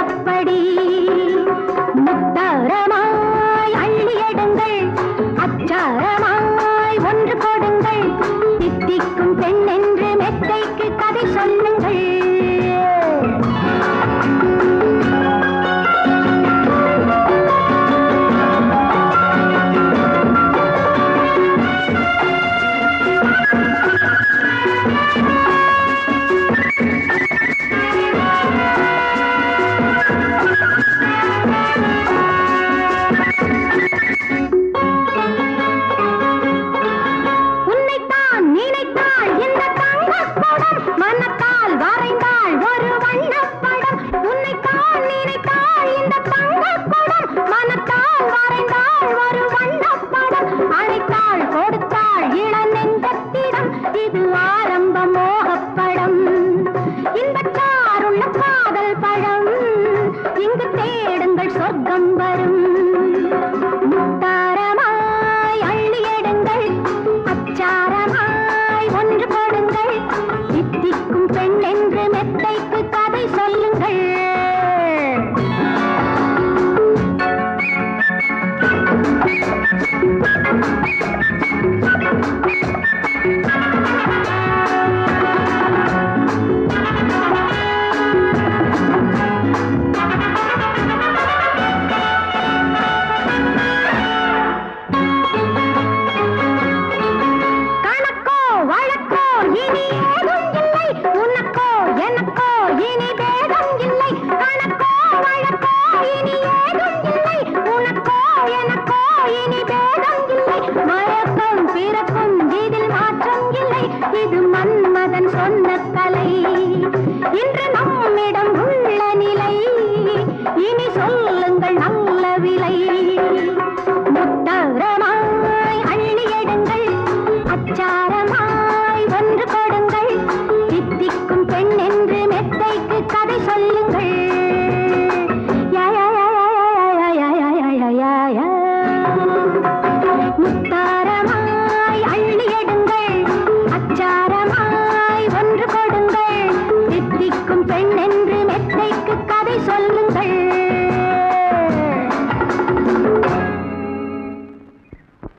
எப்படி முத்தாரமாய் அள்ளி எடுங்கள் அச்சாரமாய் ஒன்று கொடுங்கள் தித்திக்கும் பெண் என்று மெத்தைக்கு கதை சொல்லுங்கள் இது ஆரம்ப மோகப்படம் இன்பச்சாருள்ள காதல் பழம் இங்கு தேடுங்கள் சொர்க்கம் வரும் முத்தாரமாய் அள்ளி எடுங்கள் அச்சாரமாய் ஒன்று கொடுங்கள் தித்திக்கும் பெண் என்று மெத்தைக்கு கதை சொல்லுங்கள் இது மன்மதன் சொன்ன கலை இன்று நம்மிடம் உள்ள நிலை இனி சொல்லுங்கள் நல்ல விலை முத்தாரமாய் அள்ளி எடுங்கள் அச்சாரமாய் ஒன்று கொடுங்கள் தித்திக்கும் பெண் என்று மெத்தைக்கு கதை சொல்லுங்கள் முத்தாரமாய் அள்ளி எடுங்கள் அச்சாரமாய் ஒன்று கொடுங்கள் தித்திக்கும் பெண் என்று